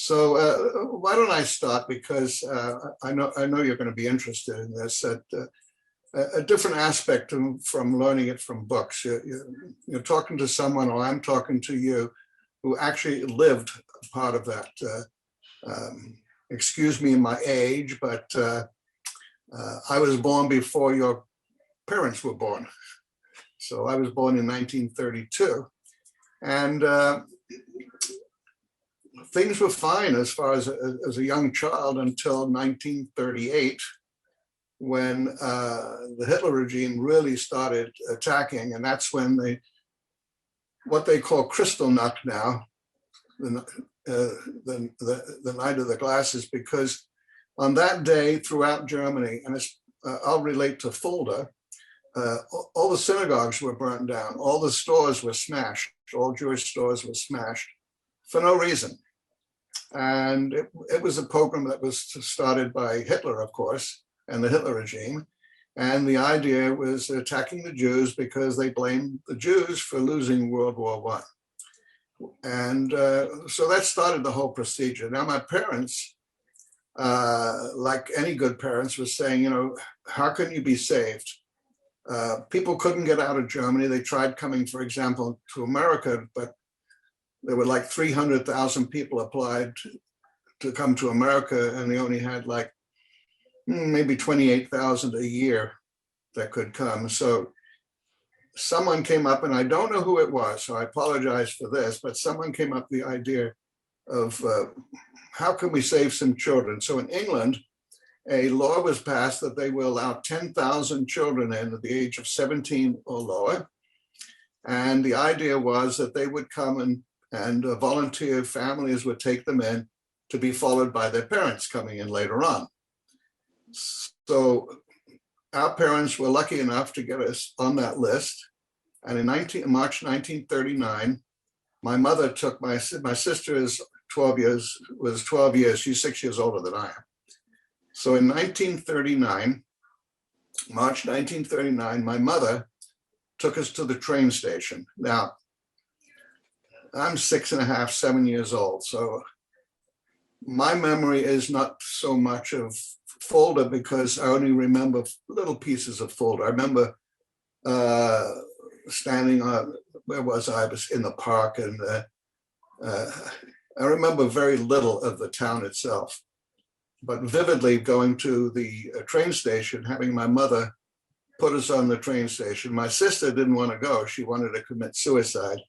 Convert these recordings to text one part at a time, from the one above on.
So why don't I start, because I know you're going to be interested in this. A different aspect from learning it from books. You're talking to someone, or I'm talking to you, who actually lived part of that. Excuse me my age, but I was born before your parents were born. So I was born in 1932. And things were fine as far as a young child until 1938, when the Hitler regime really started attacking. And that's when what they call Kristallnacht now, the night of the glasses, because on that day throughout Germany, and I'll relate to Fulda, all the synagogues were burnt down, all the stores were smashed, all Jewish stores were smashed for no reason. And it was a pogrom that was started by Hitler, of course, and the Hitler regime. And the idea was attacking the Jews because they blamed the Jews for losing World War I. And so that started the whole procedure. Now, my parents, like any good parents, was saying, how can you be saved? People couldn't get out of Germany. They tried coming, for example, to America, but there were like 300,000 people applied to come to America, and they only had like maybe 28,000 a year that could come. So someone came up, and I don't know who it was, so I apologize for this, but someone came up with the idea of how can we save some children? So in England, a law was passed that they will allow 10,000 children in at the age of 17 or lower. And the idea was that they would come and volunteer families would take them in, to be followed by their parents coming in later on. So our parents were lucky enough to get us on that list. And in March 1939, my mother took my sister is 12 years, she's 6 years older than I am. So in 1939, March 1939, my mother took us to the train station. Now, I'm 6.5, 7 years old. So my memory is not so much of Fulda, because I only remember little pieces of Fulda. I remember standing on, where was I? I was in the park, and I remember very little of the town itself, but vividly going to the train station, having my mother put us on the train station. My sister didn't want to go. She wanted to commit suicide,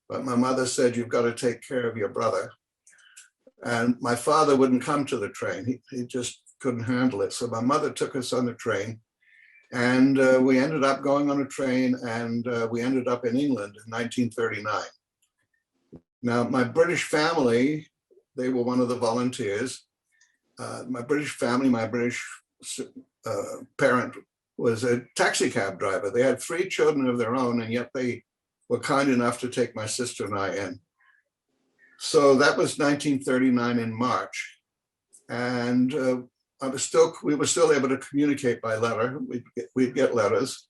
but my mother said, you've got to take care of your brother. And my father wouldn't come to the train. He just couldn't handle it. So my mother took us on the train, and we ended up going on a train, and we ended up in England in 1939. Now, my British family, they were one of the volunteers. My British family, my British parent was a taxi cab driver. They had 3 children of their own, and yet they were kind enough to take my sister and I in. So that was 1939 in March. And we were still able to communicate by letter. We'd get letters,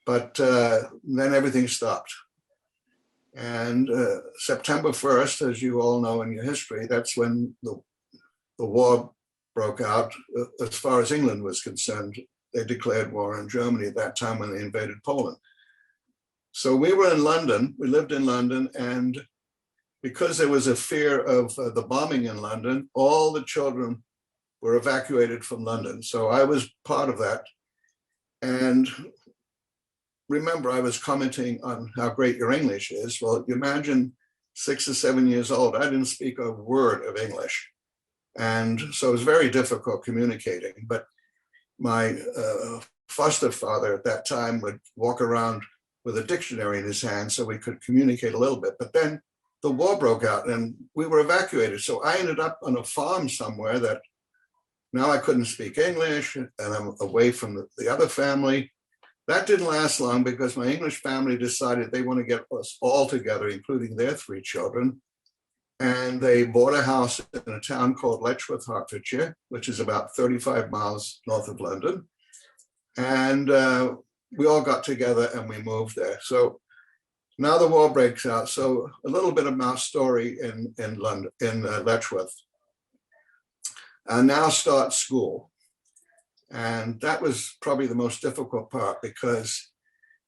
but then everything stopped. And September 1st, as you all know in your history, that's when the war broke out. As far as England was concerned, they declared war on Germany at that time when they invaded Poland. So we were in London, we lived in London, and because there was a fear of the bombing in London, all the children were evacuated from London. So I was part of that. And remember, I was commenting on how great your English is. Well, you imagine 6 or 7 years old, I didn't speak a word of English. And so it was very difficult communicating. But my foster father at that time would walk around with a dictionary in his hand so we could communicate a little bit. But then the war broke out and we were evacuated. So I ended up on a farm somewhere that now I couldn't speak English, and I'm away from the other family. That didn't last long because my English family decided they want to get us all together, including their 3 children. And they bought a house in a town called Letchworth, Hertfordshire, which is about 35 miles north of London. And we all got together and we moved there. So Now the war breaks out. So a little bit of my story in London, in Letchworth. I now start school. And that was probably the most difficult part, because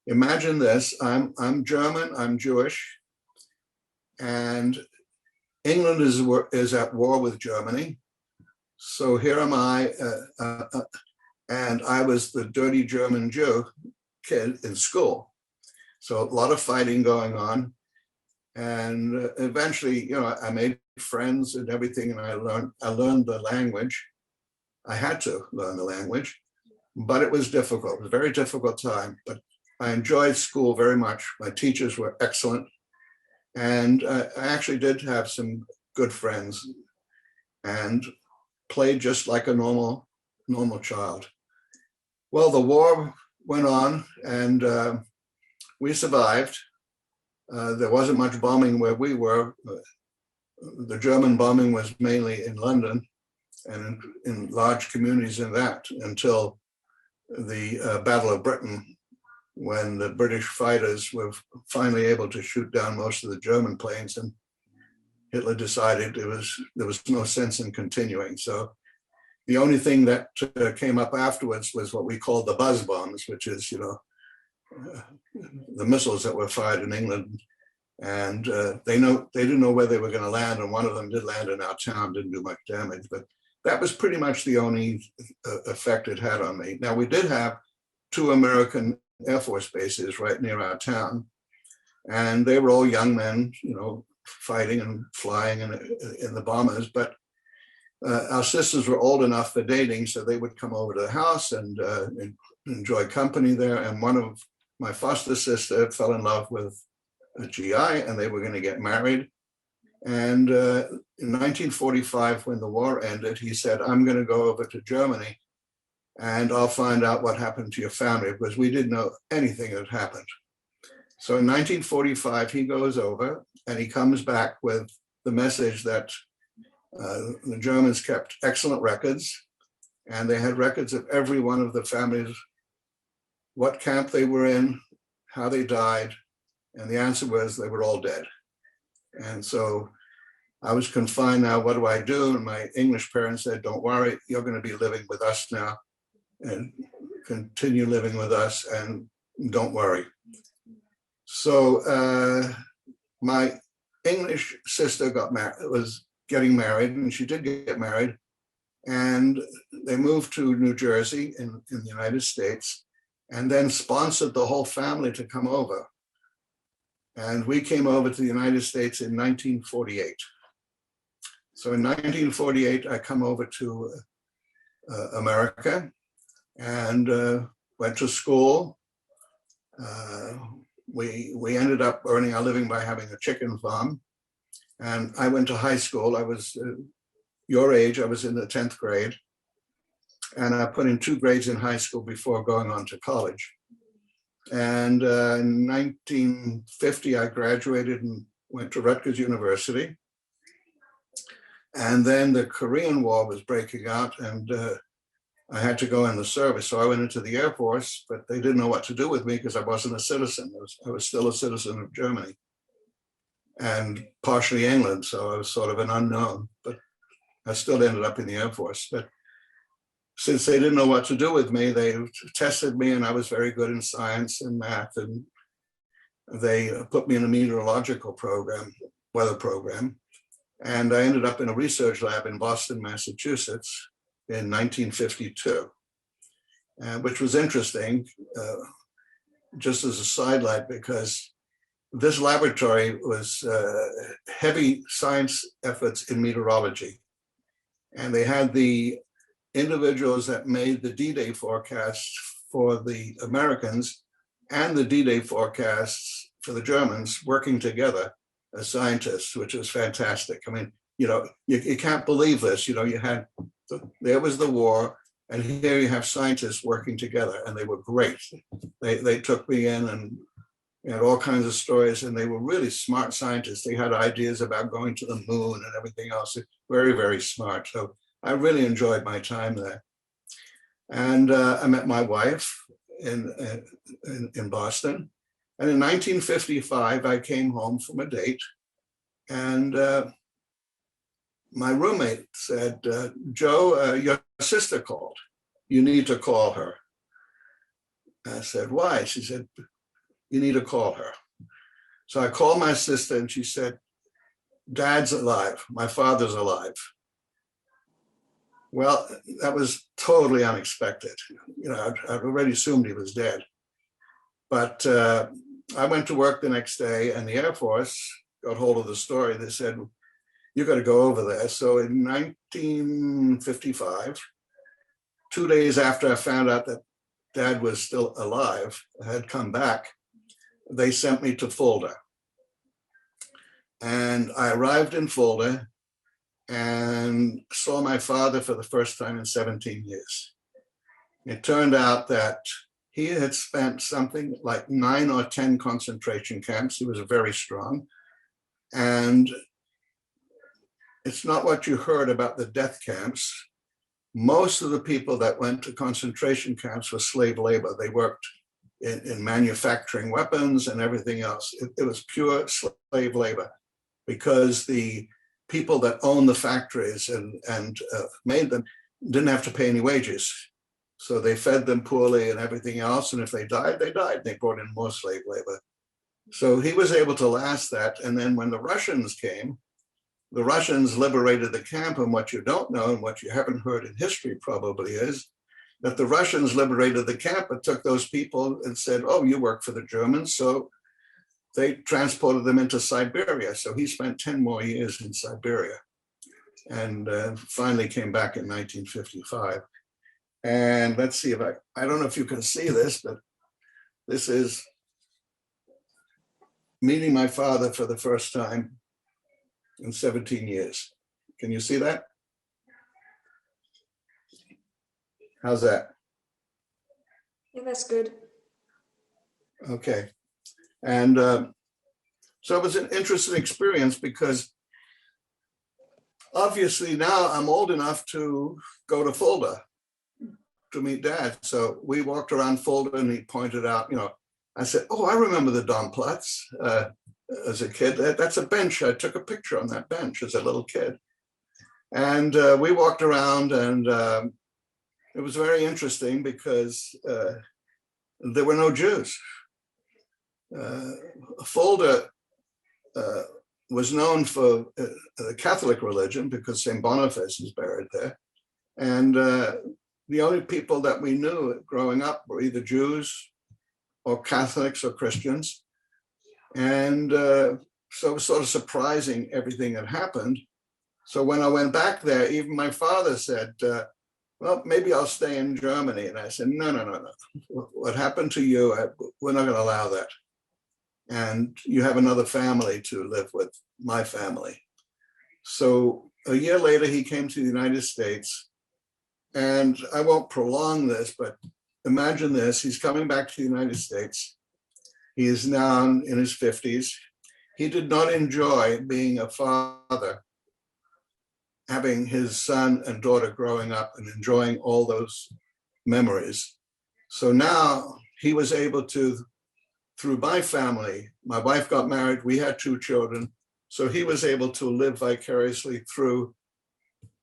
imagine this, I'm German, I'm Jewish, and England is at war with Germany. So here am I, and I was the dirty German Jew kid in school. So a lot of fighting going on. And eventually, I made friends and everything, and I learned the language. I had to learn the language, but it was difficult. It was a very difficult time, but I enjoyed school very much. My teachers were excellent. And I actually did have some good friends and played just like a normal child. Well, the war went on, and we survived. There wasn't much bombing where we were. The German bombing was mainly in London and in large communities in that, until the Battle of Britain, when the British fighters were finally able to shoot down most of the German planes, and Hitler decided there was no sense in continuing. So the only thing that came up afterwards was what we called the buzz bombs, which is, the missiles that were fired in England. And they didn't know where they were going to land, and one of them did land in our town, didn't do much damage, but that was pretty much the only effect it had on me. Now, we did have 2 American Air Force bases right near our town, and they were all young men, fighting and flying in the bombers, but our sisters were old enough for dating, so they would come over to the house and enjoy company there. And one of my foster sister fell in love with a GI, and they were going to get married. And in 1945, when the war ended, he said, I'm going to go over to Germany and I'll find out what happened to your family, because we didn't know anything had happened. So in 1945, he goes over and he comes back with the message that the Germans kept excellent records, and they had records of every one of the families, what camp they were in, how they died, and the answer was they were all dead. And so I was confined now. What do I do? And my English parents said, don't worry, you're going to be living with us now and continue living with us, and don't worry. So my English sister was getting married, and she did get married. And they moved to New Jersey in the United States, and then sponsored the whole family to come over. And we came over to the United States in 1948. So in 1948, I come over to America and went to school. We ended up earning our living by having a chicken farm. And I went to high school. I was your age. I was in the 10th grade. And I put in 2 grades in high school before going on to college. And in 1950, I graduated and went to Rutgers University. And then the Korean War was breaking out, and I had to go in the service. So I went into the Air Force, but they didn't know what to do with me because I wasn't a citizen. I was still a citizen of Germany and partially England. So I was sort of an unknown, but I still ended up in the Air Force. But since they didn't know what to do with me, they tested me, and I was very good in science and math. And they put me in a meteorological program, weather program. And I ended up in a research lab in Boston, Massachusetts in 1952, which was interesting, just as a sidelight, because this laboratory was heavy science efforts in meteorology. And they had the individuals that made the D-Day forecasts for the Americans and the D-Day forecasts for the Germans working together as scientists, which was fantastic. I mean, you can't believe this. There was the war, and here you have scientists working together, and they were great. They took me in and had all kinds of stories, and they were really smart scientists. They had ideas about going to the moon and everything else. Very, very smart. So I really enjoyed my time there. And I met my wife in Boston, And in 1955, I came home from a date, and my roommate said, Joe, your sister called. You need to call her. I said, why? She said, you need to call her. So I called my sister, and she said, Dad's alive. My father's alive. Well, that was totally unexpected. You know, I'd already assumed he was dead. But I went to work the next day, and the Air Force got hold of the story. They said, you got to go over there. So in 1955, 2 days after I found out that Dad was still alive, had come back, they sent me to Fulda. And I arrived in Fulda and saw my father for the first time in 17 years. It turned out that he had spent something like 9 or 10 concentration camps. He was very strong. And it's not what you heard about the death camps. Most of the people that went to concentration camps were slave labor. They worked in manufacturing weapons and everything else. It was pure slave labor, because the people that owned the factories and made them didn't have to pay any wages. So they fed them poorly and everything else. And if they died, they died. They brought in more slave labor. So he was able to last that. And then when the Russians came, the Russians liberated the camp. And what you don't know, and what you haven't heard in history probably, is that the Russians liberated the camp and took those people and said, oh, you work for the Germans. So they transported them into Siberia. So he spent 10 more years in Siberia, and finally came back in 1955. And let's see if I don't know if you can see this, but this is meeting my father for the first time in 17 years. Can you see that? How's that? Yeah, that's good. Okay. And so it was an interesting experience, because obviously now I'm old enough to go to Fulda to meet Dad. So we walked around Fulda, and he pointed out, you know, I said, oh, I remember the Domplatz as a kid. That's a bench. I took a picture on that bench as a little kid. And we walked around, and it was very interesting, because there were no Jews. Fulda was known for the Catholic religion, because St. Boniface is buried there. And the only people that we knew growing up were either Jews or Catholics or Christians. And so it was sort of surprising everything that happened. So when I went back there, even my father said, well, maybe I'll stay in Germany. And I said, no. What happened to you, we're not going to allow that. And you have another family to live with, my family. So a year later, he came to the United States. And I won't prolong this, but imagine this. He's coming back to the United States. He is now in his 50s. He did not enjoy being a father, having his son and daughter growing up and enjoying all those memories. So now he was able to, through my family, my wife got married, we had 2 children. So he was able to live vicariously through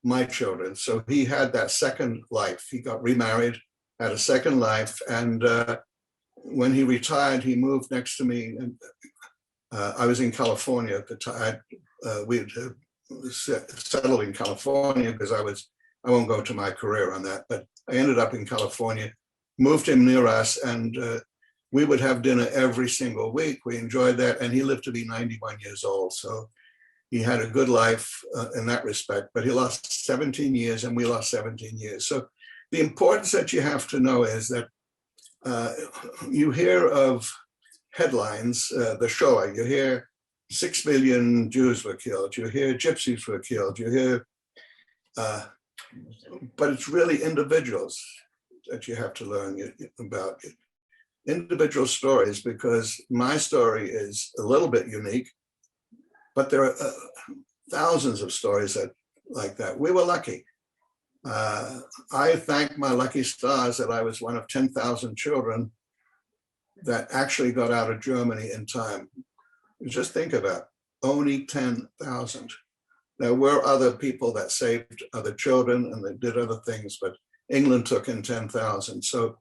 my children. So he had that second life. He got remarried, had a second life. And when he retired, he moved next to me. And I was in California at the time. We had settled in California, because I won't go to my career on that, but I ended up in California, moved him near us, and we would have dinner every single week. We enjoyed that. And he lived to be 91 years old. So he had a good life in that respect, but he lost 17 years and we lost 17 years. So the importance that you have to know is that you hear of headlines, the Shoah, you hear 6 million Jews were killed, you hear gypsies were killed, you hear, but it's really individuals that you have to learn about. Individual stories, because my story is a little bit unique, but there are thousands of stories like that. We were lucky. I thank my lucky stars that I was one of 10,000 children that actually got out of Germany in time. Just think about it, only 10,000. There were other people that saved other children and they did other things, but England took in 10,000. So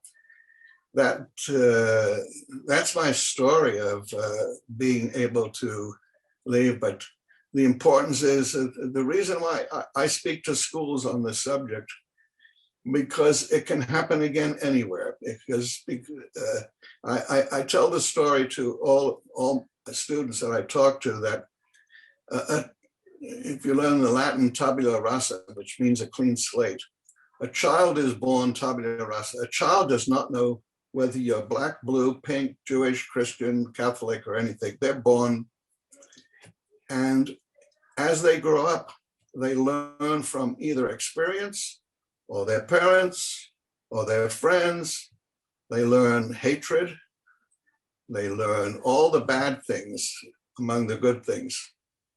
that's my story of being able to leave. But the importance is the reason why I speak to schools on this subject, because it can happen again anywhere. Because I tell the story to all students that I talk to that if you learn the Latin tabula rasa, which means a clean slate, a child is born tabula rasa. A child does not know whether you're black, blue, pink, Jewish, Christian, Catholic, or anything. They're born, and as they grow up, they learn from either experience or their parents or their friends. They learn hatred. They learn all the bad things among the good things.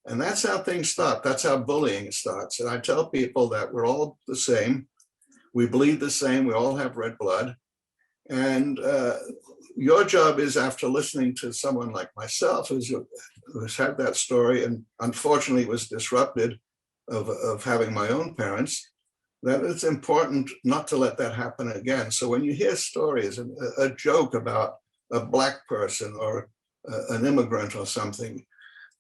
And that's how things start. That's how bullying starts. And I tell people that we're all the same. We bleed the same. We all have red blood. And your job is, after listening to someone like myself who's had that story and unfortunately was disrupted of having my own parents, that it's important not to let that happen again. So when you hear stories, a joke about a black person or an immigrant or something,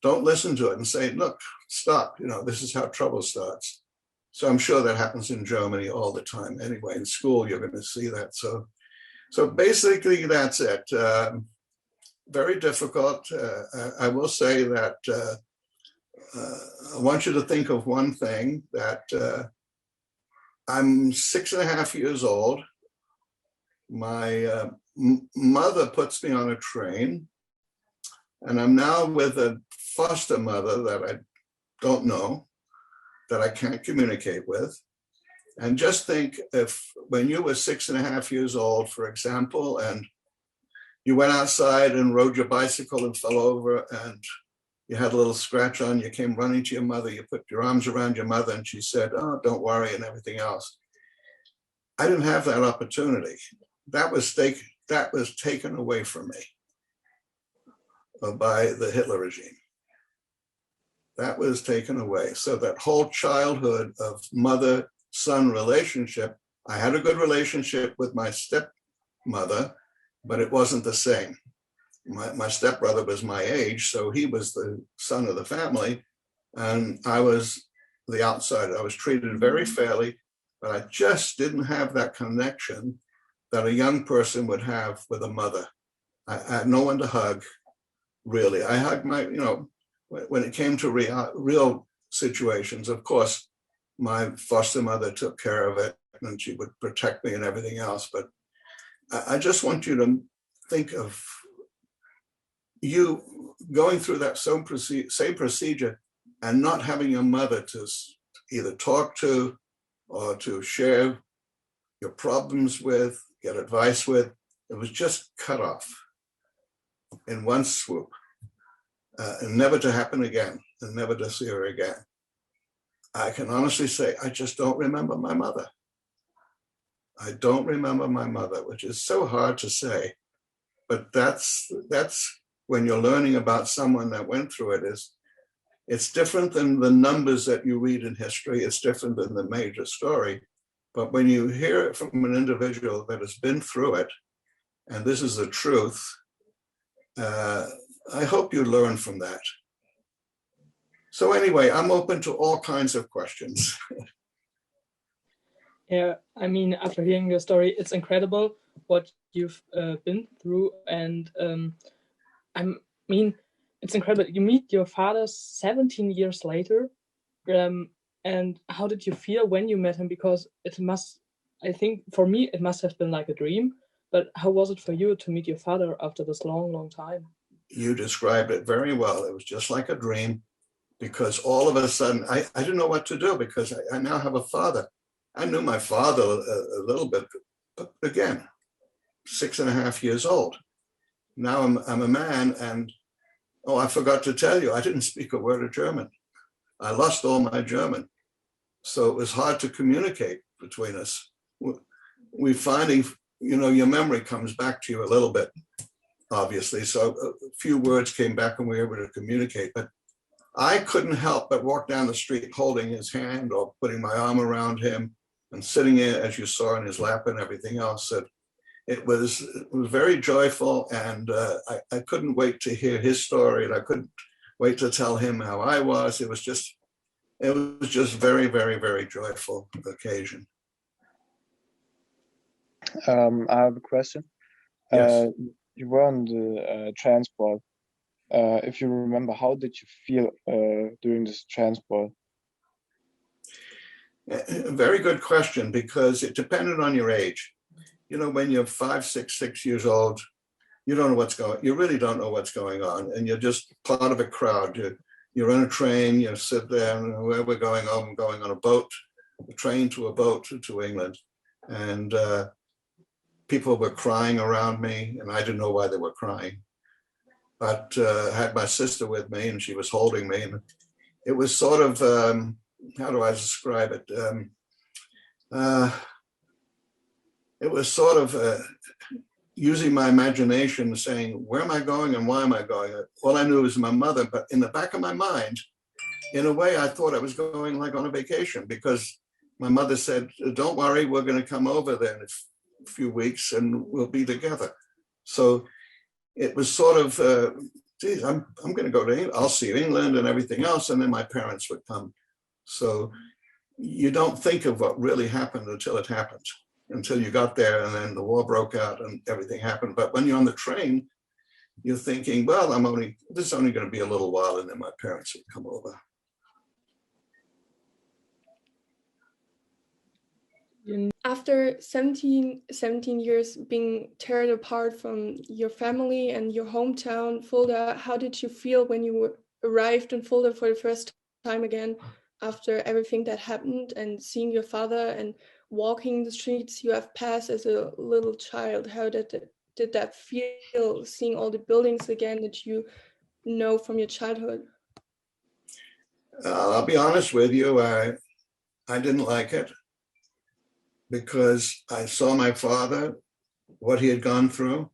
don't listen to it and say, look, stop, this is how trouble starts. So I'm sure that happens in Germany all the time. Anyway, in school, you're going to see that. So basically, that's it. Very difficult. I will say that I want you to think of one thing, that I'm 6.5 years old. My mother puts me on a train, and I'm now with a foster mother that I don't know, that I can't communicate with. And just think, if when you were 6.5 years old, for example, and you went outside and rode your bicycle and fell over and you had a little scratch on, you came running to your mother, you put your arms around your mother and she said, oh, don't worry, and everything else. I didn't have that opportunity. That was taken away from me by the Hitler regime. That was taken away. So that whole childhood of mother-son relationship, I had a good relationship with my stepmother, but it wasn't the same. My stepbrother was my age, so he was the son of the family, and I was the outsider. I was treated very fairly, but I just didn't have that connection that a young person would have with a mother. I had no one to hug, really. I hugged when it came to real situations, of course, my foster mother took care of it and she would protect me and everything else. But I just want you to think of you going through that same procedure and not having your mother to either talk to or to share your problems with, get advice with. It was just cut off in one swoop. And never to happen again, and never to see her again. I can honestly say, I just don't remember my mother. I don't remember my mother, which is so hard to say, but that's when you're learning about someone that went through it. It's different than the numbers that you read in history. It's different than the major story. But when you hear it from an individual that has been through it, and this is the truth, I hope you learn from that. So anyway, I'm open to all kinds of questions. Yeah, I mean, after hearing your story, it's incredible what you've been through. And I mean, it's incredible. You meet your father 17 years later. And how did you feel when you met him? Because I think for me, it must have been like a dream. But how was it for you to meet your father after this long, long time? You described it very well. It was just like a dream, because all of a sudden, I didn't know what to do, because I now have a father. I knew my father a little bit, but again, 6.5 years old. Now I'm a man, and I forgot to tell you, I didn't speak a word of German. I lost all my German. So it was hard to communicate between us. We finally, your memory comes back to you a little bit. obviously. So a few words came back and we were able to communicate. But I couldn't help but walk down the street holding his hand or putting my arm around him and sitting in, as you saw, in his lap and everything else. It was very joyful, and I couldn't wait to hear his story, and I couldn't wait to tell him how I was. It was just very, very, very joyful occasion. I have a question. Yes. You were on the transport. If you remember, how did you feel during this transport? A very good question, because it depended on your age. You know, when you're 5, 6 years old, you don't know what's going. You really don't know what's going on, and you're just part of a crowd. You're on a train. You sit there, and where we're going, I'm going on a boat, a train to a boat to England, and people were crying around me, and I didn't know why they were crying. But I had my sister with me, and she was holding me, and it was sort of how do I describe it? It was sort of using my imagination, saying, where am I going and why am I going? All I knew was my mother, but in the back of my mind, in a way, I thought I was going like on a vacation, because my mother said, don't worry, we're going to come over there in a few weeks and we'll be together. So it was sort of, geez, I'm going to go to England. I'll see England and everything else, and then my parents would come. So you don't think of what really happened until it happened. Until you got there, and then the war broke out and everything happened. But when you're on the train, you're thinking, well, this is only going to be a little while, and then my parents would come over. After 17 years being torn apart from your family and your hometown, Fulda, how did you feel when you arrived in Fulda for the first time again, after everything that happened, and seeing your father and walking the streets you have passed as a little child? How did that feel, seeing all the buildings again that you know from your childhood? I'll be honest with you, I didn't like it, because I saw my father, what he had gone through.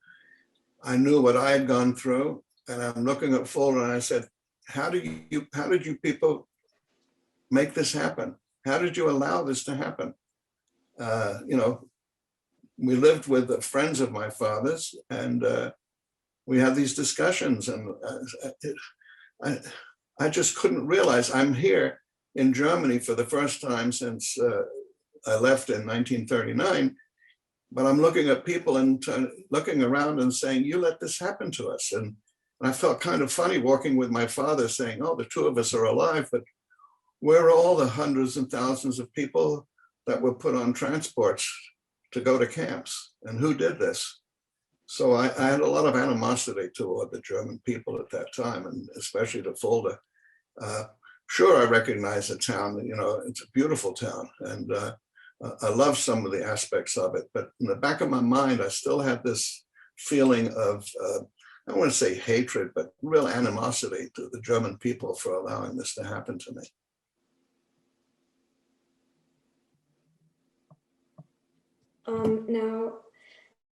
I knew what I had gone through, and I'm looking at Fulda and I said, how did you people make this happen? How did you allow this to happen? You know, we lived with friends of my father's, and we had these discussions, and I just couldn't realize I'm here in Germany for the first time since I left in 1939, but I'm looking at people and looking around and saying, you let this happen to us. And I felt kind of funny walking with my father saying, oh, the two of us are alive, but where are all the hundreds and thousands of people that were put on transports to go to camps? And who did this? So I had a lot of animosity toward the German people at that time, and especially to Fulda. Sure, I recognize the town, you know, it's a beautiful town, and I love some of the aspects of it, but in the back of my mind, I still had this feeling of, I don't want to say hatred, but real animosity to the German people for allowing this to happen to me. Now,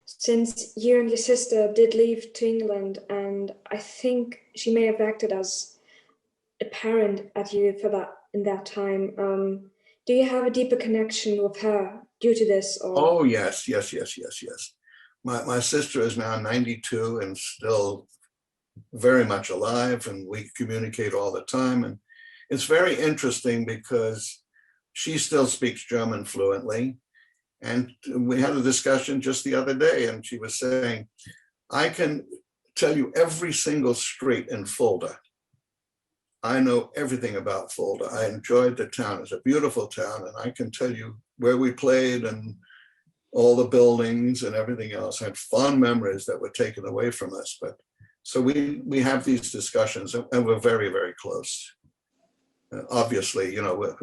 since you and your sister did leave to England, and I think she may have acted as a parent at you for that in that time, do you have a deeper connection with her due to this? Or? Oh, yes. My sister is now 92 and still very much alive, and we communicate all the time. And it's very interesting because she still speaks German fluently. And we had a discussion just the other day, and she was saying, I can tell you every single street in Fulda. I know everything about Fulda. I enjoyed the town. It's a beautiful town, and I can tell you where we played and all the buildings and everything else. I had fond memories that were taken away from us. But so we have these discussions, and we're very, very close. Obviously, you know,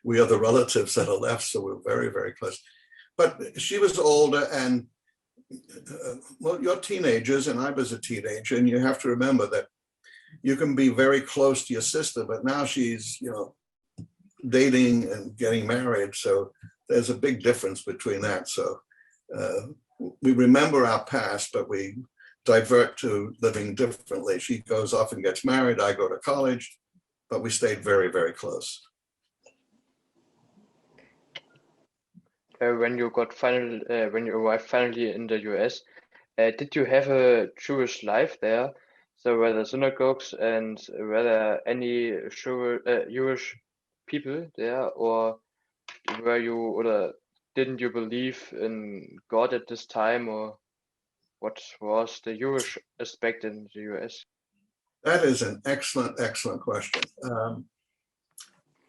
we are the relatives that are left, so we're very, very close. But she was older, and well, you're teenagers, and I was a teenager, and you have to remember that you can be very close to your sister, but now she's, you know, dating and getting married. So there's a big difference between that. So we remember our past, but we divert to living differently. She goes off and gets married. I go to college, but we stayed very, very close. When you arrived finally in the US, did you have a Jewish life there? So were there synagogues and were there any Jewish people there, or didn't you believe in God at this time, or what was the Jewish aspect in the US? That is an excellent, excellent question.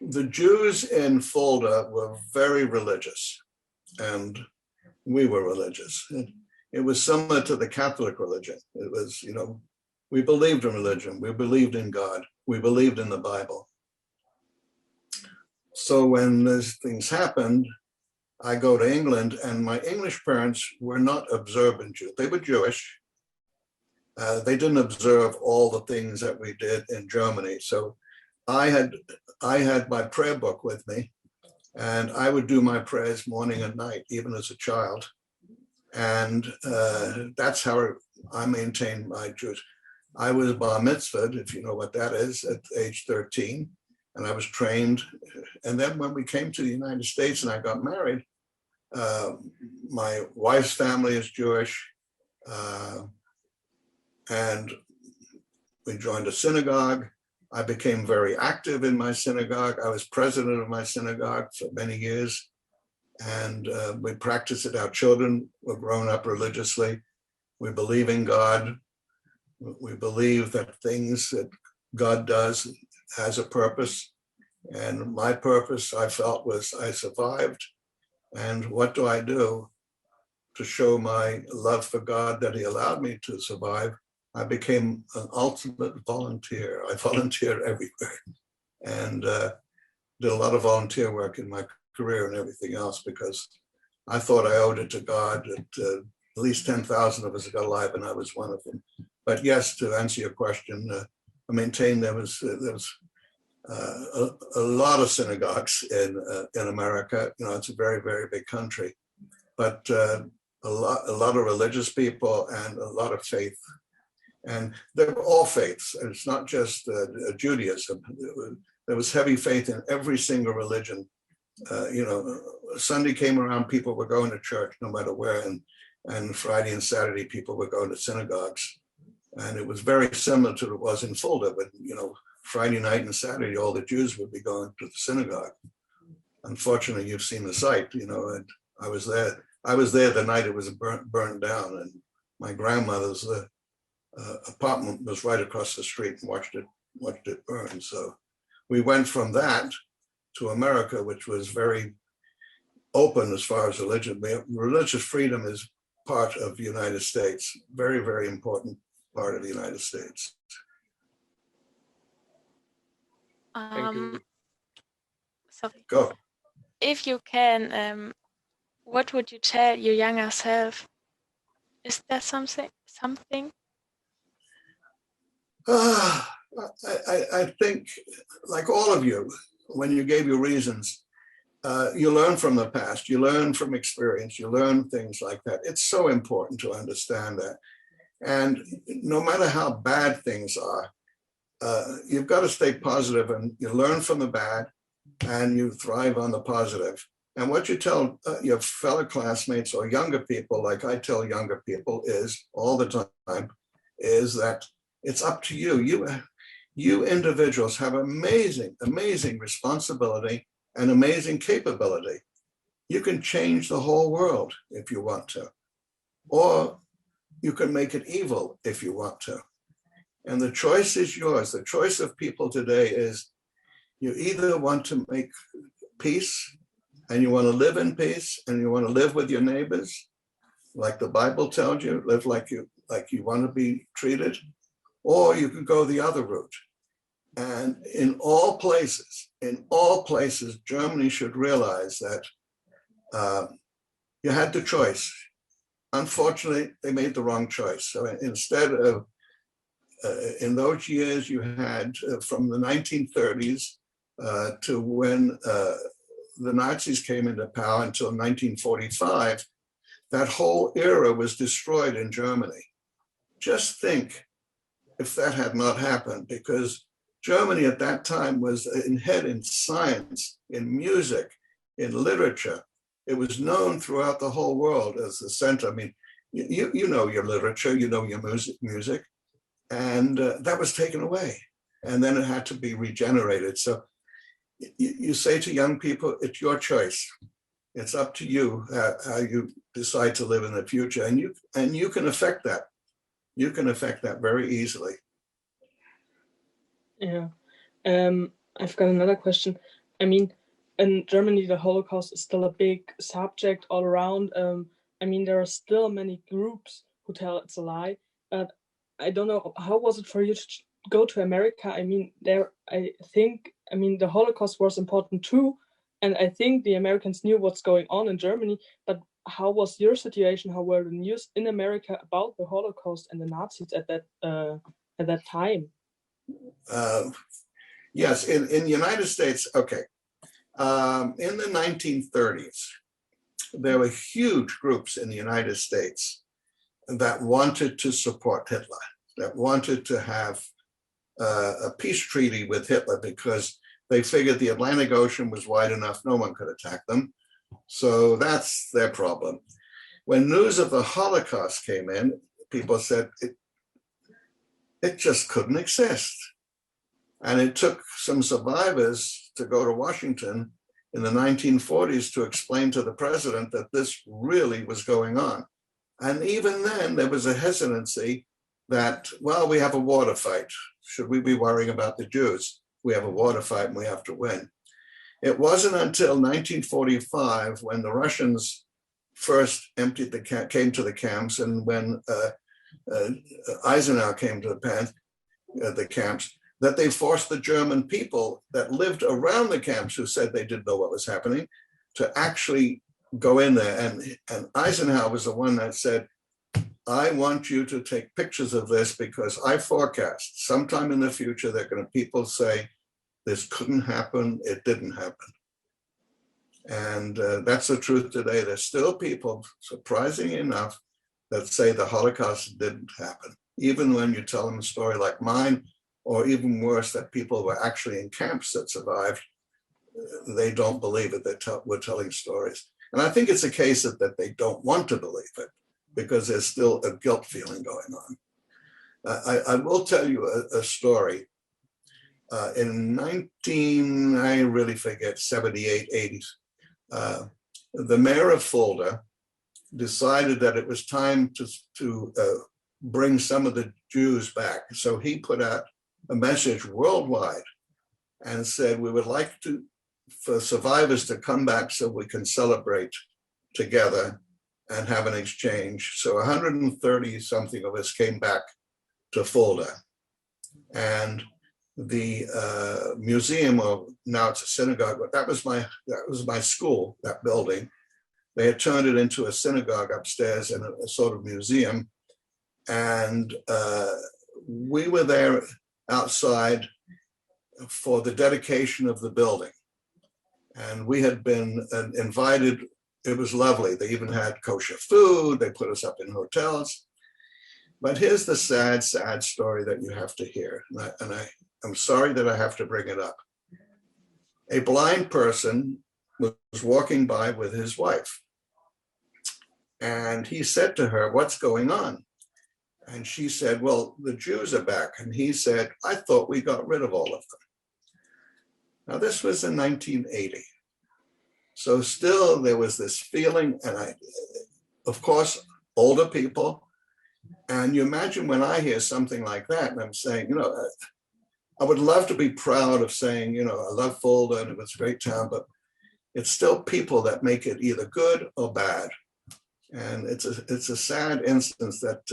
The Jews in Fulda were very religious, and we were religious. It was similar to the Catholic religion. It was, we believed in religion, we believed in God, we believed in the Bible. So when these things happened, I go to England, and my English parents were not observant Jews. They were Jewish. They didn't observe all the things that we did in Germany. So I had my prayer book with me, and I would do my prayers morning and night, even as a child. And that's how I maintained my Jewish. I was bar mitzvahed, if you know what that is, at age 13, and I was trained. And then when we came to the United States and I got married, my wife's family is Jewish, and we joined a synagogue. I became very active in my synagogue. I was president of my synagogue for many years, and we practiced it. Our children were grown up religiously. We believe in God. We believe that things that God does has a purpose. And my purpose, I felt, was I survived. And what do I do to show my love for God that He allowed me to survive? I became an ultimate volunteer. I volunteered everywhere, and did a lot of volunteer work in my career and everything else, because I thought I owed it to God that at least 10,000 of us got alive, and I was one of them. But yes, to answer your question, I maintain there was a lot of synagogues in America. It's a very, very big country, but a lot of religious people and a lot of faith. And they were all faiths. It's not just Judaism. There was heavy faith in every single religion. Sunday came around, people were going to church no matter where, and Friday and Saturday people were going to synagogues. And it was very similar to what it was in Fulda, but Friday night and Saturday, all the Jews would be going to the synagogue. Unfortunately, you've seen the site, and I was there. I was there the night it was burned down, and my grandmother's apartment was right across the street, and watched it burn. So we went from that to America, which was very open as far as religion. Religious freedom is part of the United States, very, very important part of the United States. Thank you. Sorry. Go. If you can, what would you tell your younger self? Is there something? I think, like all of you, when you gave your reasons, you learn from the past, you learn from experience, you learn things like that. It's so important to understand that. And no matter how bad things are, you've got to stay positive, and you learn from the bad and you thrive on the positive. And what you tell your fellow classmates or younger people, like I tell younger people is all the time, is that it's up to you. You individuals have amazing, amazing responsibility and amazing capability. You can change the whole world if you want to, or you can make it evil if you want to. And the choice is yours. The choice of people today is you either want to make peace and you want to live in peace and you want to live with your neighbors, like the Bible tells you, live like you want to be treated, or you can go the other route. And in all places, Germany should realize that you had the choice. Unfortunately, they made the wrong choice. So instead of, in those years, you had from the 1930s to when the Nazis came into power until 1945, that whole era was destroyed in Germany. just think if that had not happened, because Germany at that time was ahead in science, in music, in literature. It was known throughout the whole world as the center. I mean, you know your literature, you know your music, and that was taken away. And then it had to be regenerated. So you say to young people, it's your choice. It's up to you how you decide to live in the future, and you can affect that. You can affect that very easily. Yeah. I've got another question. I mean, in Germany, the Holocaust is still a big subject all around. I mean, there are still many groups who tell it's a lie. But I don't know, how was it for you to go to America? I mean, I think the Holocaust was important too, and I think the Americans knew what's going on in Germany. But how was your situation? How were the news in America about the Holocaust and the Nazis at that time? Yes, in the United States, okay. In the 1930s, there were huge groups in the United States that wanted to support Hitler, that wanted to have a peace treaty with Hitler because they figured the Atlantic Ocean was wide enough, no one could attack them. So that's their problem. When news of the Holocaust came in, people said it just couldn't exist. And it took some survivors to go to Washington in the 1940s to explain to the president that this really was going on. And even then, there was a hesitancy that, well, we have a war to fight. Should we be worrying about the Jews? We have a war to fight and we have to win. It wasn't until 1945 when the Russians first came to the camps, and when Eisenhower came to the camps, that they forced the German people that lived around the camps, who said they didn't know what was happening, to actually go in there. And Eisenhower was the one that said, I want you to take pictures of this because I forecast sometime in the future they're going to people say, this couldn't happen, it didn't happen. And that's the truth today. There's still people, surprisingly enough, that say the Holocaust didn't happen. Even when you tell them a story like mine, or even worse, that people were actually in camps that survived, they don't believe it. We're telling stories. And I think it's a case that they don't want to believe it because there's still a guilt feeling going on. I will tell you a story. In I really forget, 78, 80s, the mayor of Fulda decided that it was time to bring some of the Jews back. So he put out a message worldwide and said, we would like for survivors to come back so we can celebrate together and have an exchange. So 130 something of us came back to Fulda. And the museum, or now it's a synagogue, but that was my school, that building. They had turned it into a synagogue upstairs and a sort of museum. And we were there outside for the dedication of the building. And we had been invited. It was lovely. They even had kosher food. They put us up in hotels. But here's the sad, sad story that you have to hear. And I'm sorry that I have to bring it up. A blind person was walking by with his wife. And he said to her, what's going on? And she said, well, the Jews are back. And he said, I thought we got rid of all of them. Now, this was in 1980. So still there was this feeling, and of course, older people. And you imagine when I hear something like that, and I'm saying, I would love to be proud of saying, I love Fulda and it was a great town, but it's still people that make it either good or bad. And it's a sad instance that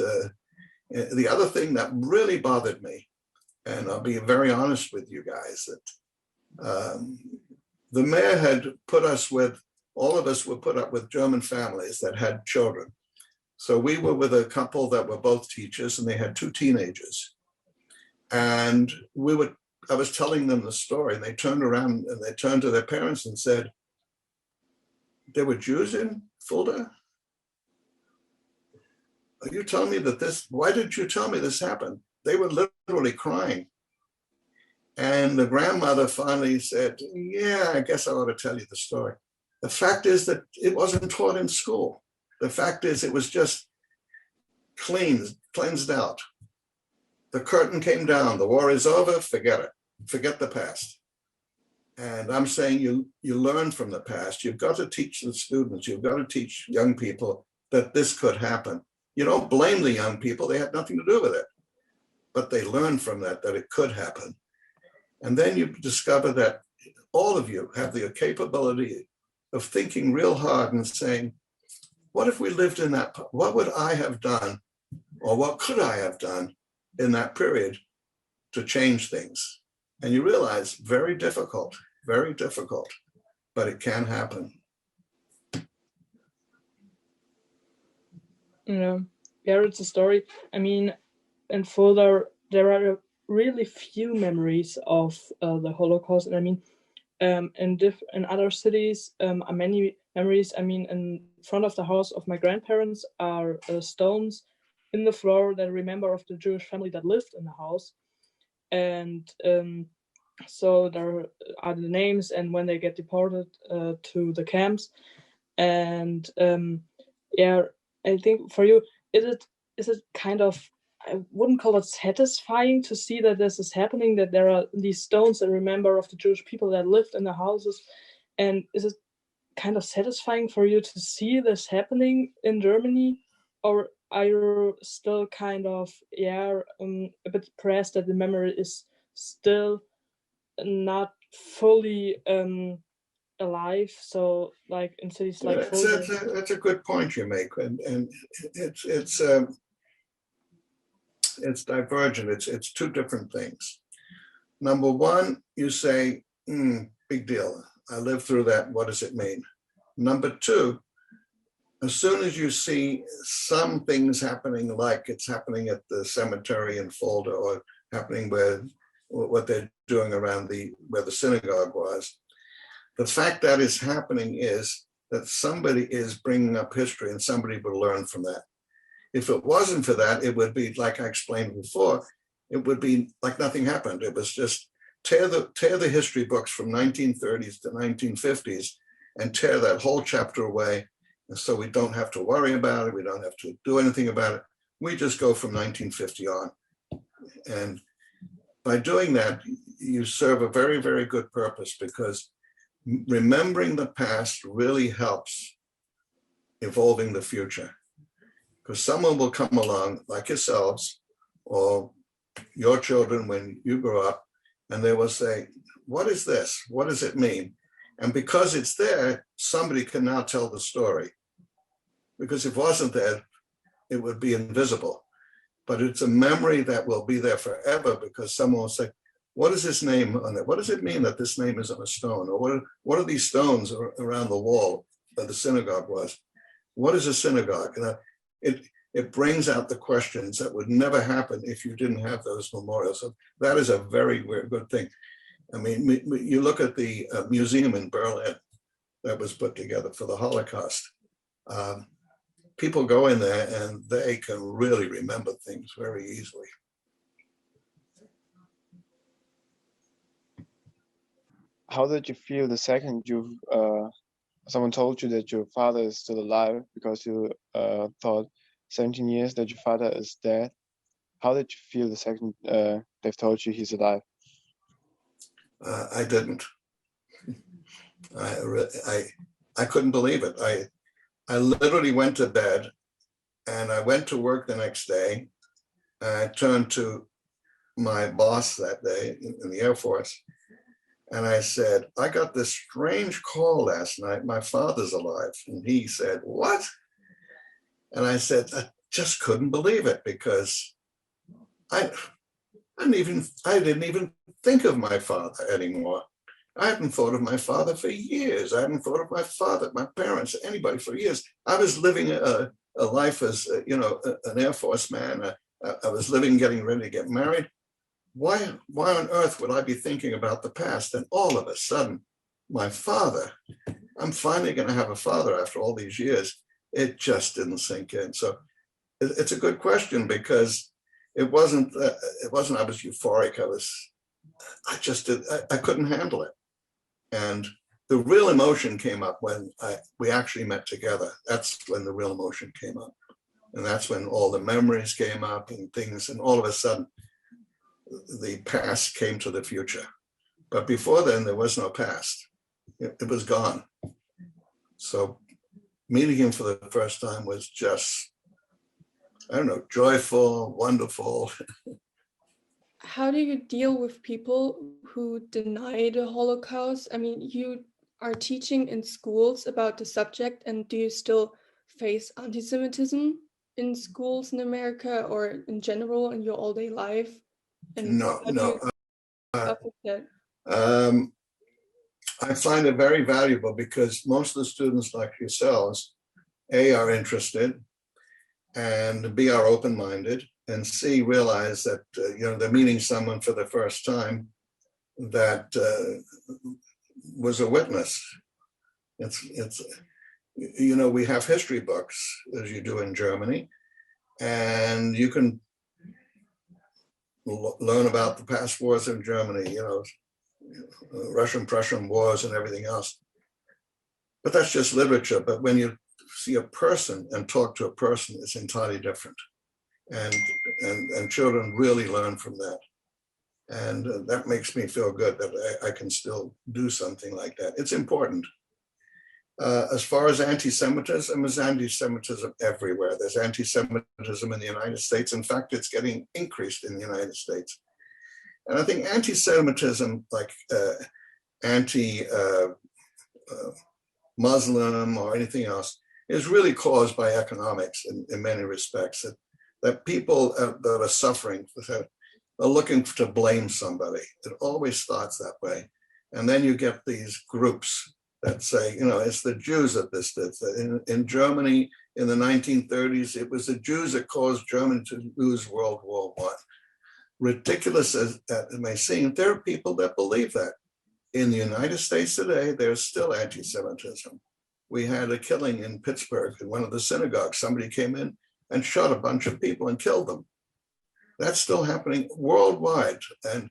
the other thing that really bothered me, and I'll be very honest with you guys, that the mayor had all of us were put up with German families that had children. So we were with a couple that were both teachers, and they had 2 teenagers. And I was telling them the story, and they turned around and they turned to their parents and said, there were Jews in Fulda? you telling me that why didn't you tell me this happened? They were literally crying. And the grandmother finally said, yeah, I guess I ought to tell you the story. The fact is that it wasn't taught in school. The fact is it was just cleansed out. The curtain came down. The war is over. Forget it. Forget the past. And I'm saying you learn from the past. You've got to teach the students. You've got to teach young people that this could happen. You don't blame the young people. They had nothing to do with it. But they learn from that it could happen. And then you discover that all of you have the capability of thinking real hard and saying, what if we lived in that? What would I have done? Or what could I have done in that period to change things? And you realize very difficult, but it can happen. Yeah, it's a story. I mean, in Fulda, there are really few memories of the Holocaust. And I mean, in other cities, are many memories. I mean, in front of the house of my grandparents are stones in the floor that remember of the Jewish family that lived in the house. And so there are the names and when they get deported to the camps. And yeah, I think for you, is it kind of, I wouldn't call it satisfying to see that this is happening, that there are these stones that remember of the Jewish people that lived in the houses? And is it kind of satisfying for you to see this happening in Germany? Or are you still kind of, a bit depressed that the memory is still not fully alive? So like in cities like Fulda. That's a good point you make. And it's divergent. It's two different things. Number one, you say, big deal. I lived through that. What does it mean? Number two, as soon as you see some things happening, like it's happening at the cemetery in Fulda or happening where what they're doing around where the synagogue was, the fact that is happening is that somebody is bringing up history and somebody would learn from that. If it wasn't for that, it would be, like I explained before, it would be like nothing happened. It was just tear the history books from 1930s to 1950s and tear that whole chapter away. And so we don't have to worry about it. We don't have to do anything about it. We just go from 1950 on. And by doing that, you serve a very, very good purpose, because remembering the past really helps evolving the future. Because someone will come along, like yourselves or your children when you grow up, and they will say, what is this? What does it mean? And because it's there, somebody can now tell the story. Because if it wasn't there, it would be invisible. But it's a memory that will be there forever, because someone will say, what is this name on it? What does it mean that this name is on a stone? Or what are these stones around the wall that the synagogue was? What is a synagogue? And it brings out the questions that would never happen if you didn't have those memorials. So that is a very, very good thing. I mean, you look at the museum in Berlin that was put together for the Holocaust. People go in there and they can really remember things very easily. How did you feel the second someone told you that your father is still alive, because you thought 17 years that your father is dead? How did you feel the second they've told you he's alive? I didn't. I couldn't believe it. I literally went to bed and I went to work the next day. I turned to my boss that day in the Air Force and I said, I got this strange call last night. My father's alive. And he said, what? And I said, I just couldn't believe it, because I didn't even think of my father anymore. I hadn't thought of my father for years. I hadn't thought of my father, my parents, anybody for years. I was living a life as, an Air Force man. I was living, getting ready to get married. Why on earth would I be thinking about the past? And all of a sudden, my father, I'm finally going to have a father after all these years. It just didn't sink in. So It's a good question, because it wasn't I was euphoric. I couldn't handle it. And the real emotion came up when we actually met together. That's when the real emotion came up. And that's when all the memories came up and things, and all of a sudden, the past came to the future. But before then, there was no past. It was gone. So meeting him for the first time was just, I don't know, joyful, wonderful. How do you deal with people who deny the Holocaust? I mean, you are teaching in schools about the subject, and do you still face anti-Semitism in schools in America or in general in your all-day life? And No, how do no. you cope with that? I find it very valuable, because most of the students like yourselves, A, are interested, and B, are open-minded, and C, realize that they're meeting someone for the first time that was a witness. It's we have history books, as you do in Germany, and you can learn about the past wars in Germany, Russian-Prussian wars and everything else. But that's just literature. But when you see a person and talk to a person, it's entirely different. And children really learn from that. And that makes me feel good that I can still do something like that. It's important. As far as anti-Semitism, there's anti-Semitism everywhere. There's anti-Semitism in the United States. In fact, it's getting increased in the United States. And I think anti-Semitism, like anti-Muslim or anything else, is really caused by economics in many respects. That people that are suffering are looking to blame somebody. It always starts that way. And then you get these groups that say, it's the Jews that this did. In Germany in the 1930s, it was the Jews that caused Germany to lose World War I. Ridiculous as it may seem, there are people that believe that. In the United States today, there's still anti-Semitism. We had a killing in Pittsburgh in one of the synagogues. Somebody came in and shot a bunch of people and killed them. That's still happening worldwide. And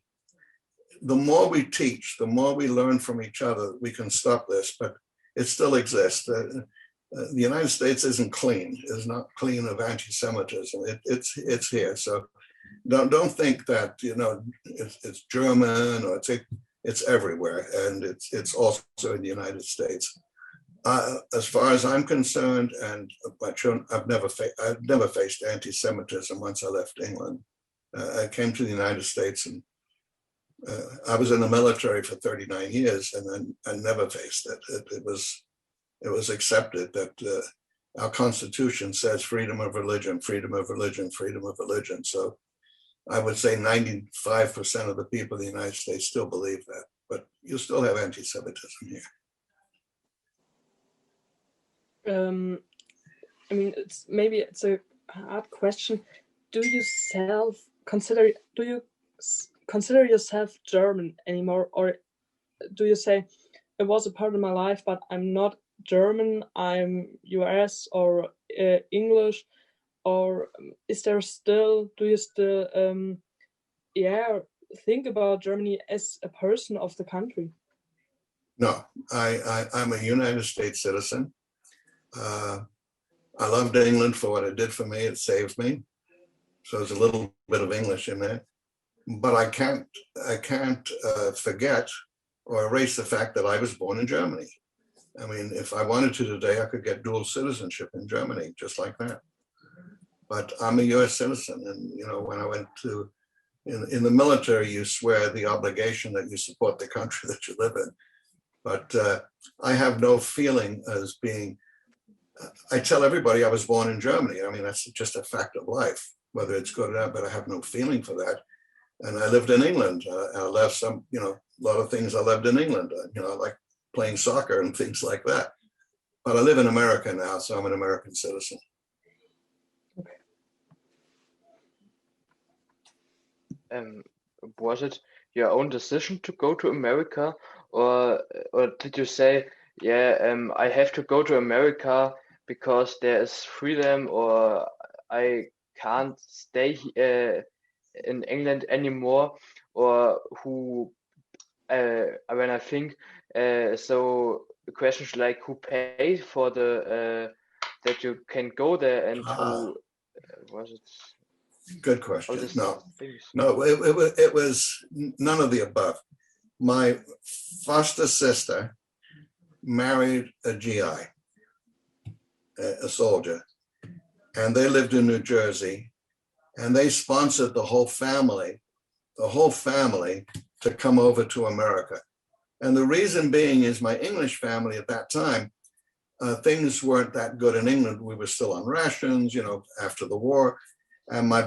the more we teach, the more we learn from each other, we can stop this, but it still exists. The United States isn't clean, is not clean of anti-Semitism. It's here. So don't think that, it's German or it's everywhere. And it's also in the United States. As far as I'm concerned, and my children, I've never faced anti-Semitism once I left England. I came to the United States, and I was in the military for 39 years, and then I never faced it. It was accepted that our Constitution says freedom of religion, freedom of religion, freedom of religion. So I would say 95% of the people in the United States still believe that, but you still have anti-Semitism here. I mean, it's a hard question. Do you consider yourself German anymore, or do you say it was a part of my life, but I'm not German, I'm US or English, or do you still think about Germany as a person of the country? No, I'm a United States citizen. I loved England for what it did for me. It saved me. So there's a little bit of English in there. But I can't forget or erase the fact that I was born in Germany. I mean, if I wanted to today, I could get dual citizenship in Germany, just like that. But I'm a US citizen. And, when I went in the military, you swear the obligation that you support the country that you live in. But I have no feeling as being, I tell everybody I was born in Germany. I mean, that's just a fact of life, whether it's good or not, but I have no feeling for that. And I lived in England. I left a lot of things I lived in England. I like playing soccer and things like that. But I live in America now, so I'm an American citizen. Okay. Was it your own decision to go to America, or did you say, I have to go to America because there is freedom, or I can't stay in England anymore, or who when I think so questions like who pays for the that you can go there, and who was it? Good All question. these No, things. no, it was none of the above. My foster sister married a GI, a soldier, and they lived in New Jersey, and they sponsored the whole family to come over to America. And the reason being is my English family at that time, things weren't that good in England. We were still on rations, after the war. And my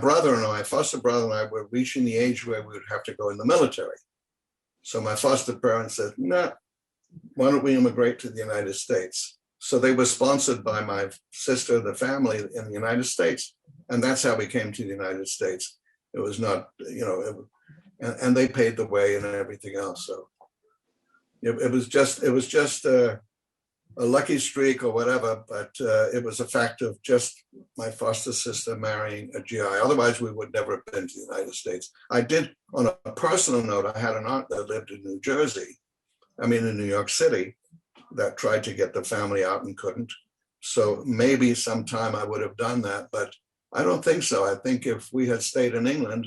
foster brother and I were reaching the age where we would have to go in the military. So my foster parents said, nah, why don't we immigrate to the United States? So they were sponsored by my sister, the family in the United States. And that's how we came to the United States. It was not, and they paid the way and everything else. So it was just a lucky streak or whatever, but it was a fact of just my foster sister marrying a GI. Otherwise, we would never have been to the United States. I did, on a personal note, I had an aunt that lived in in New York City, that tried to get the family out and couldn't. So maybe sometime I would have done that, but I don't think so. I think if we had stayed in England,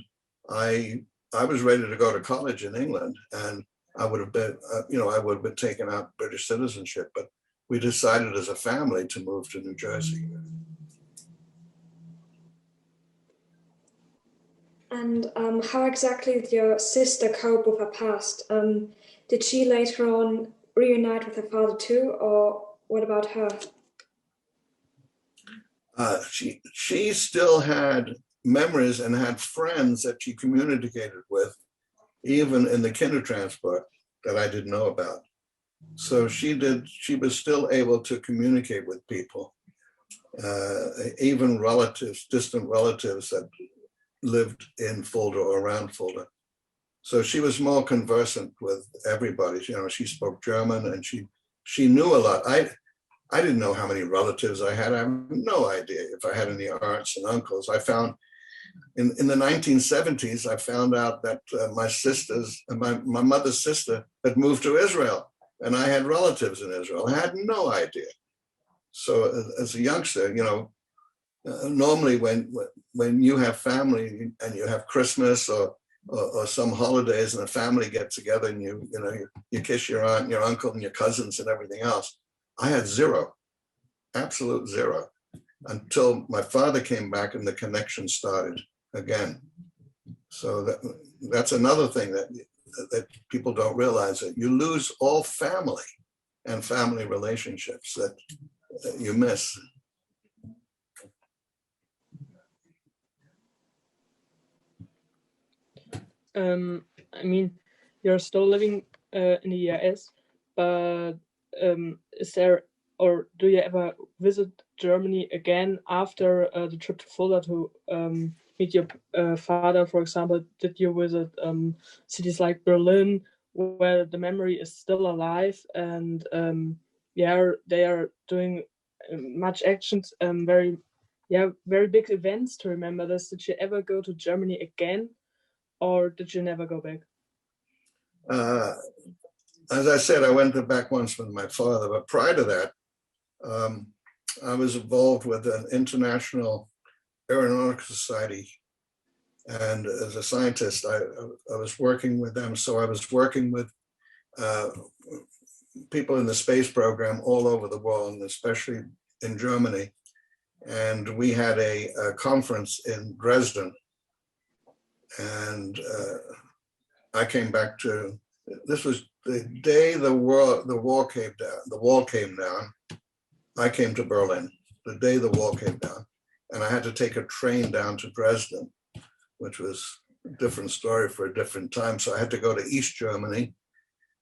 I was ready to go to college in England, and I would have been, I would have been taken out British citizenship, but we decided as a family to move to New Jersey. And how exactly did your sister cope with her past? Did she later on reunite with her father too, or what about her? She still had memories and had friends that she communicated with, even in the Kindertransport, that I didn't know about. So she was still able to communicate with people, even relatives, distant relatives that lived in Fulda or around Fulda. So she was more conversant with everybody. She spoke German, and she knew a lot. I didn't know how many relatives I had. I have no idea if I had any aunts and uncles. I found in the 1970s, I found out that my mother's sister had moved to Israel, and I had relatives in Israel. I had no idea. So as a youngster, normally when you have family and you have Christmas or some holidays and a family get together and you kiss your aunt and your uncle and your cousins and everything else, I had zero, absolute zero, until my father came back and the connection started again. So that's another thing that people don't realize, that you lose all family and family relationships that you miss. You're still living in the US, but is there, or do you ever visit Germany again after the trip to Fulda to meet your father, for example? Did you visit cities like Berlin, where the memory is still alive, and they are doing much actions, very big events to remember this? Did you ever go to Germany again, or did you never go back? As I said, I went back once with my father, but prior to that, I was involved with an international aeronautical society. And as a scientist, I was working with them. So I was working with people in the space program all over the world, and especially in Germany. And we had a conference in Dresden. And I came back to, this was the day the wall came down. I came to Berlin, the day the wall came down. And I had to take a train down to Dresden, which was a different story for a different time. So I had to go to East Germany,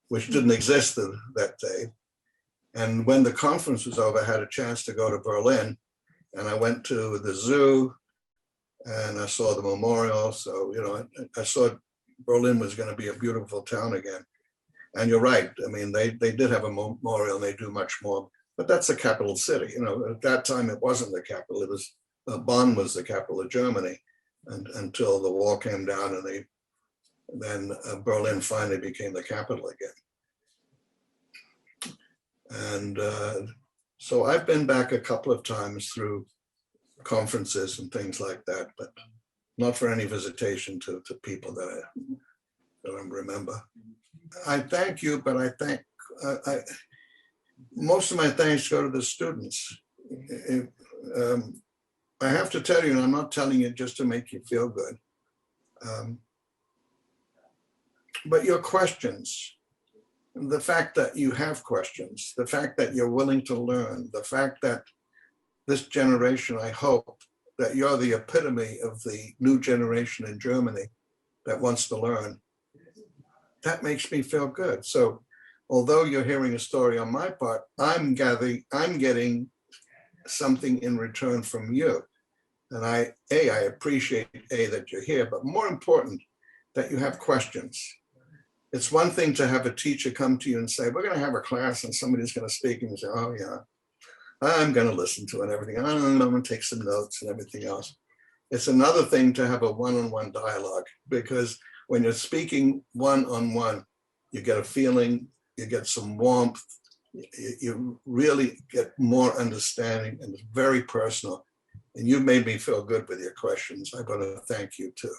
which didn't exist that day. And when the conference was over, I had a chance to go to Berlin, and I went to the zoo and I saw the memorial. So, I saw Berlin was going to be a beautiful town again. And you're right. I mean, they did have a memorial, and they do much more, but that's a capital city. At that time, it wasn't the capital. It was Bonn was the capital of Germany, and until the wall came down, and then Berlin finally became the capital again. And so I've been back a couple of times through conferences and things like that, but not for any visitation to people that I remember. I thank you, but I thank, most of my thanks go to the students. I have to tell you, and I'm not telling you just to make you feel good, but your questions, the fact that you have questions, the fact that you're willing to learn, the fact that this generation, I hope that you're the epitome of the new generation in Germany that wants to learn, that makes me feel good. So although you're hearing a story on my part, I'm getting something in return from you. And I appreciate that you're here, but more important, that you have questions. It's one thing to have a teacher come to you and say, we're going to have a class and somebody's going to speak, and you say, oh yeah, I'm going to listen to it and everything. I'm going to take some notes and everything else. It's another thing to have a one-on-one dialogue, because when you're speaking one-on-one, you get a feeling, you get some warmth, you really get more understanding, and it's very personal. And you made me feel good with your questions. I want to thank you too.